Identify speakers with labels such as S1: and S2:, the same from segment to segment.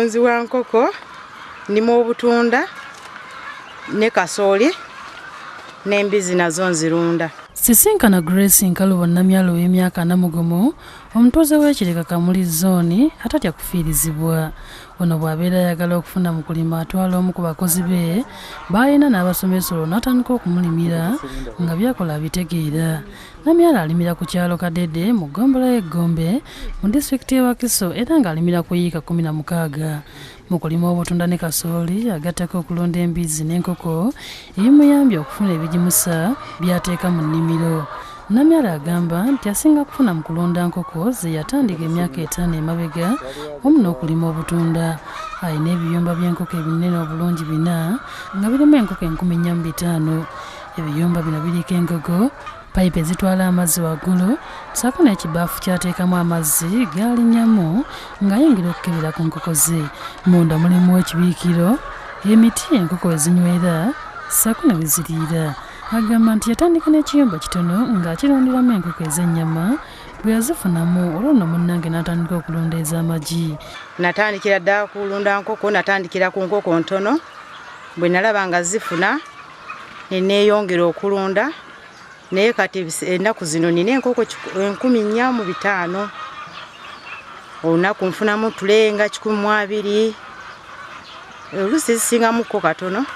S1: mulunzi wa nkoko, ndima obutunda ne kasooli n'embizi nazo nzirunda.
S2: Sisinkana Grace Nkalubo Namyalo w'emyaka 40 omutuuze w'ekireka Kamuli zooni atatya kufiirizibwa. Ono bw'abeera ayagala okufuna mu kulima atwala omu ku bakozi be b'alina n'abasomesa olwo n'atandika okumulimira nga byakola abitegeera. Namyalo alimira ku kyalo Kadede mu ggombolola y'Egombe mu disitulikiti y'e Wakiso era ng'alimira ku yiika 16. Mu kulima obutunda ne kasooli agattako okulonda embizi n'enkoko ebimuyambye okufuna ebigimusa by'ateeka mu nnimiro. Namyalo agamba nti asinga kufuna mu kulonda nkoko ze yatandika emyaka 5 emabega wamu n'okulima obutunda. Alina ebiyumba by'enkoko ebinene obulungi 4 nga birimu enkoko 45,000. Ebiyumba bino biriko engogo, payipu ezitwala amazzi waggulu, ssaako n'ekibaafu kyateekamu amazzi g'alinnyamu ng'ayingira okukebera ku nkoko ze. Munda mulimu ekibiikiro, emiti enkoko ezinywera, ssaako ne weziriira. Agamba nti yatandika n'ekiyumba kitono ng'akironderamu enkoko ez'ennyama bwe yazifunamu olwo nno munnange n'atandika okulonda ez'amagi.
S1: Natandikira ddala kulunda nkoko, natandikira ku nkoko ntono. Bwe nalaba nga zifuna ne neeyongera okulunda. Naye kati ennaku zino nina enkoko 4,500. Olunaku nfunamu tulenga 120. Oluusi zisingamukko katono.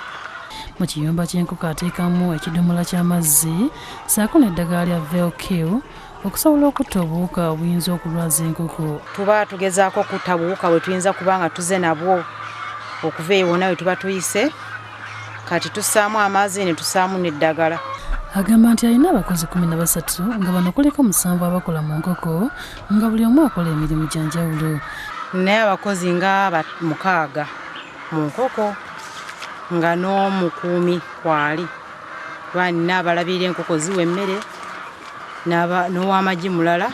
S2: Mu kiyumba ky'enkoko ateekamu ekidomola ky'amazzi ssaako n'eddagala lya Velkill okusobola okutta obuwuka obuyinza okulwaza enkoko.
S1: Tuba tugezaako okutta buwuka bwe tuyinza kuba nga tuze nabwo okuva ewona we tuba tuyise. Kati tussaamu amazzi ne tussaamu n'eddagala.
S2: Agamba nti alina abakozi 13 nga bano kuliko 7 abakola mu nkoko nga buli omu akola emirimu gya njawulo.
S1: Naye abakozi nga 6 mu nkoko nga n'omukuumi kwali. Kuba nina abalabirira enkoko ziwa emmere n'ow'amagi mulala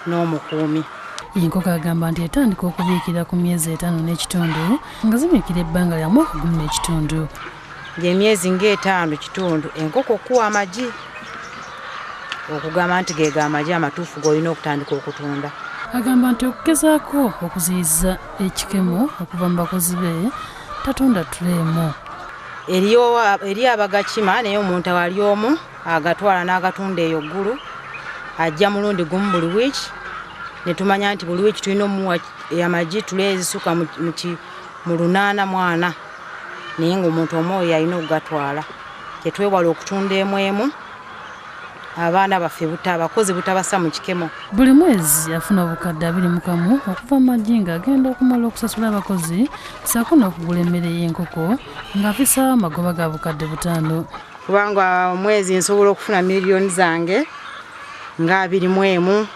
S1: n'omukuumi.
S2: Enkoko agamba nti etandika okubiikira ku myezi 5 n'ekitundu nga zimiikira ebbanga lya mwaka 10 n'ekitundu.
S1: Emyezi nga5 enkoko okuwa amagi okugamba nti geega amagi amatuufu g'olina okutandika okutunda.
S2: Agamba nti okugezaako okuziyiza ekikemo okuva mu bakozi be tatunda tuleemu.
S1: Eri abagakima naye omuntu ali omu agatwala n'agatunda eyo ggulu ajja mulundi gumu buli wiiki. Ne tumanya nti buli wiiki tulina omuwa amagi tule ezisuka mu 840. Naye ng'omuntu omwoyo alina okugatwala. Tetwewala okutunda emu abaana baffe abakozi butabassa mu kikemo.
S2: Buli mwezi afuna obukadde 21 okuva mu magi ng'agenda okumala okusasula abakozi ssaako n'okugula emmere y'enkoko ng'afisaawo amagoba ga bukadde 5.
S1: Kubanga omwezi nsobola okufuna miliyoni zange nga 21.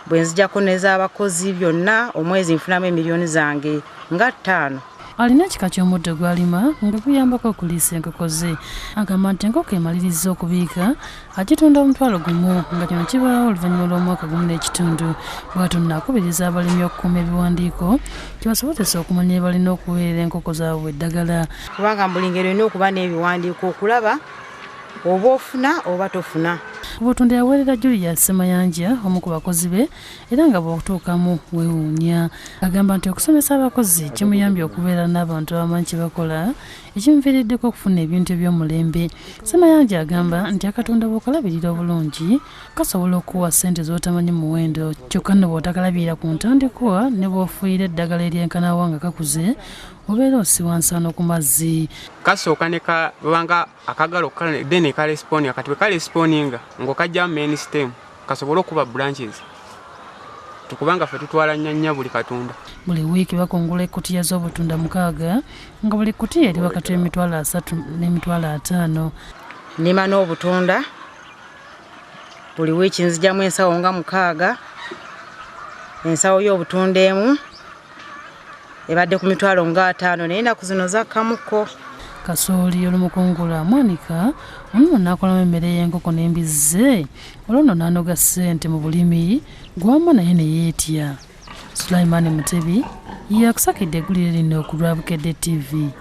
S1: Bwe nzijjako n'ez'abakozi byonna omwezi nfunamu emiliyoni zange nga 5.
S2: Alina ekika ky'omuddo gw'alima nga guyambako okuliisa enkoko ze. Agamba nti enkoko emaliriza okubiika agitunda $1,000 nga kino kibaawo oluvannyuma lw'omwaka 10 n'ekitundu. Bw'atyo nno akubiriza abalimi okukuuma ebiwandiiko kibasobozesa okumanya balina okuweerera enkoko zaabwe eddagala.
S1: Kubanga buli ngeri olina okuba n'ebiwandiiko okulaba oba ofuna oba tofuna.
S2: Obutunda yaweerera Julius Semayanja omu ku bakozi be era nga bw'otuukamu weewuunya. Agamba nti okusomesa abakozi kimuyambye okubeera n'abantu abamanyi kye bakola ekimuviiriddeko okufuna ebintu eby'omulembe. Semayanja agamba nti akatonda bw'okalabirira obulungi kasobola okuwa ssente z'otamanyi muwendo kyokka nno bw'otakalabirira ku ntandikwa ne bw'ofuuyira eddagala eryenkanawa nga kakuze obeera osiwa nsano ku mazzi.
S3: Kasooka ne kabanga akagalo then karesponinga kati bwe karesponinga ng'okajjamu main stem kasobole okuba branches tukubanga ffe tutwala nnya buli katunda.
S2: Buli wiiki bakungula ekkutiya z'obutunda 6 nga buli kkutiya eri wakati w'Emitwalo 3 n'Emitwalo 5.
S1: Nnima n'obutunda buli wiiki nzijjamu ensawo nga 6. Ensawo y'obutunda emu ebadde ku mitwalo nga 5 naye ennaku zino zakkamukko.
S2: Kasooli olumukungula Monica ono n'akolamu emmere y'enkoko n'embizi ze olwo nno n'anoga ssente mu bulimi gw'ama naye ne yeetya. Sulaiman Mutebi yakusakidde eggulire lino ku Lwabukedde TV.